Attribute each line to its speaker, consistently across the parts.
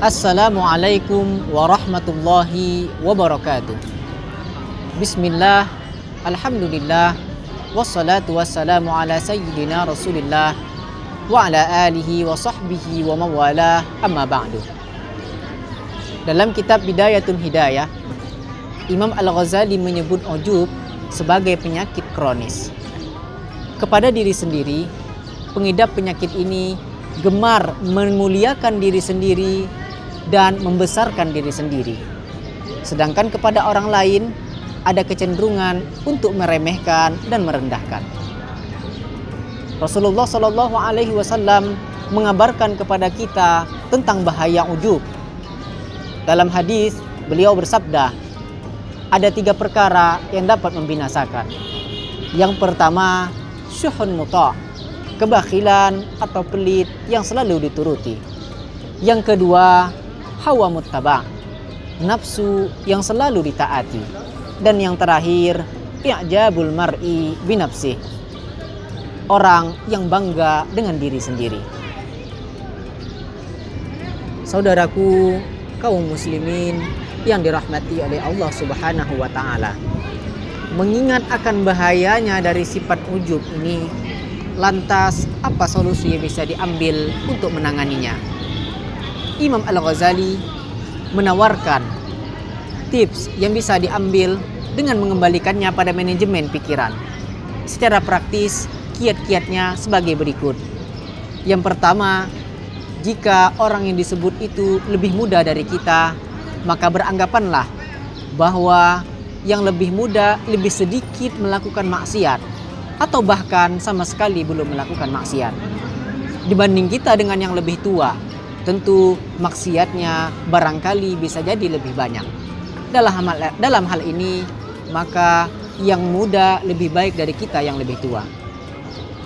Speaker 1: Assalamualaikum warahmatullahi wabarakatuh. Bismillah, alhamdulillah, wassalatu wassalamu ala sayyidina rasulillah wa ala alihi wa sahbihi wa mawalah, amma ba'du. Dalam kitab Bidayatul Hidayah, Imam Al-Ghazali menyebut ujub sebagai penyakit kronis. Kepada diri sendiri, pengidap penyakit ini gemar memuliakan diri sendiri dan membesarkan diri sendiri. Sedangkan kepada orang lain ada kecenderungan untuk meremehkan dan merendahkan. Rasulullah Shallallahu Alaihi Wasallam mengabarkan kepada kita tentang bahaya ujub. Dalam hadis beliau bersabda, ada 3 perkara yang dapat membinasakan. Yang pertama, syuhun muta', kebakhilan atau pelit yang selalu dituruti. Yang kedua, hawa muttaba', nafsu yang selalu ditaati. Dan yang terakhir, i'jabul mar'i binafsih, orang yang bangga dengan diri sendiri. Saudaraku kaum muslimin yang dirahmati oleh Allah Subhanahu wa ta'ala, mengingat akan bahayanya dari sifat ujub ini, lantas apa solusi yang bisa diambil untuk menanganinya? Imam Al-Ghazali menawarkan tips yang bisa diambil dengan mengembalikannya pada manajemen pikiran. Secara praktis, kiat-kiatnya sebagai berikut. Yang pertama, jika orang yang disebut itu lebih muda dari kita, maka beranggapanlah bahwa yang lebih muda lebih sedikit melakukan maksiat atau bahkan sama sekali belum melakukan maksiat dibanding kita dengan yang lebih tua. Tentu maksiatnya barangkali bisa jadi lebih banyak. Dalam hal ini, maka yang muda lebih baik dari kita yang lebih tua.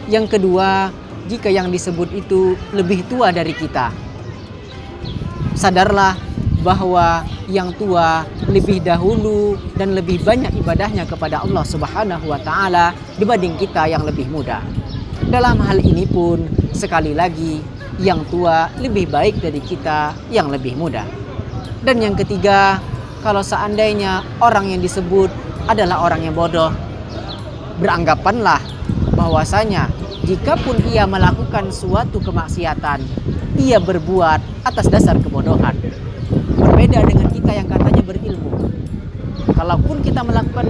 Speaker 1: Yang kedua, jika yang disebut itu lebih tua dari kita, sadarlah bahwa yang tua lebih dahulu dan lebih banyak ibadahnya kepada Allah Subhanahu wa ta'ala dibanding kita yang lebih muda. Dalam hal ini pun sekali lagi, yang tua lebih baik dari kita yang lebih muda. Dan yang ketiga, kalau seandainya orang yang disebut adalah orang yang bodoh, beranggapanlah bahwasanya jikapun ia melakukan suatu kemaksiatan, ia berbuat atas dasar kebodohan. Berbeda dengan kita yang katanya berilmu. Kalaupun kita melakukan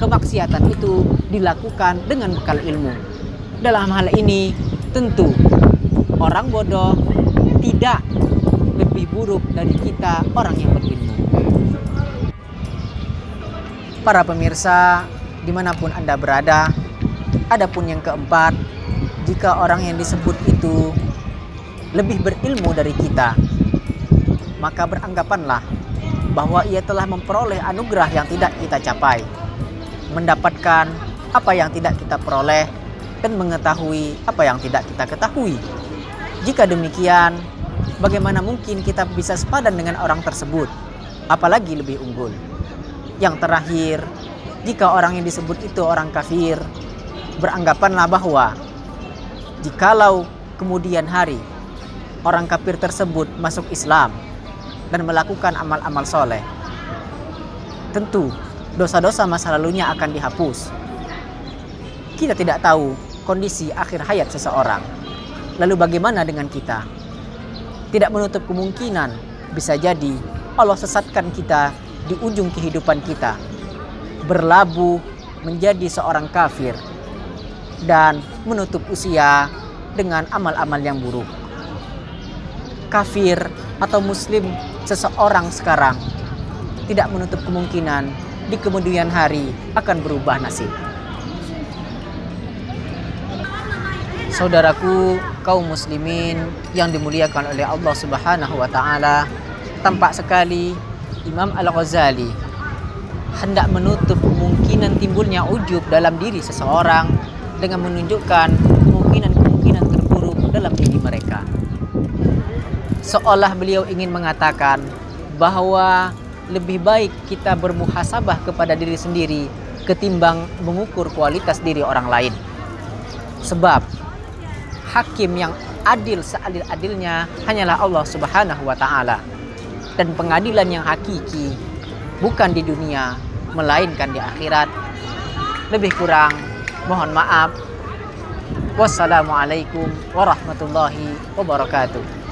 Speaker 1: kemaksiatan itu dilakukan dengan bekal ilmu. Dalam hal ini tentu orang bodoh tidak lebih buruk dari kita orang yang berilmu. Para pemirsa dimanapun Anda berada, adapun yang keempat, jika orang yang disebut itu lebih berilmu dari kita, maka beranggapanlah bahwa ia telah memperoleh anugerah yang tidak kita capai, mendapatkan apa yang tidak kita peroleh, dan mengetahui apa yang tidak kita ketahui. Jika demikian, bagaimana mungkin kita bisa sepadan dengan orang tersebut, apalagi lebih unggul? Yang terakhir, jika orang yang disebut itu orang kafir, beranggapanlah bahwa jikalau kemudian hari orang kafir tersebut masuk Islam dan melakukan amal-amal soleh, tentu dosa-dosa masa lalunya akan dihapus. Kita tidak tahu kondisi akhir hayat seseorang. Lalu bagaimana dengan kita? Tidak menutup kemungkinan bisa jadi Allah sesatkan kita di ujung kehidupan kita, berlabuh menjadi seorang kafir dan menutup usia dengan amal-amal yang buruk. Kafir atau muslim seseorang sekarang tidak menutup kemungkinan di kemudian hari akan berubah nasib. Saudaraku kaum muslimin yang dimuliakan oleh Allah Subhanahu wa ta'ala, tampak sekali Imam Al-Ghazali hendak menutup kemungkinan timbulnya ujub dalam diri seseorang dengan menunjukkan kemungkinan terburuk dalam diri mereka. Seolah beliau ingin mengatakan bahwa lebih baik kita bermuhasabah kepada diri sendiri ketimbang mengukur kualitas diri orang lain. Sebab hakim yang adil seadil-adilnya hanyalah Allah Subhanahu wa taala. Dan pengadilan yang hakiki bukan di dunia melainkan di akhirat. Lebih kurang mohon maaf. Wassalamualaikum warahmatullahi wabarakatuh.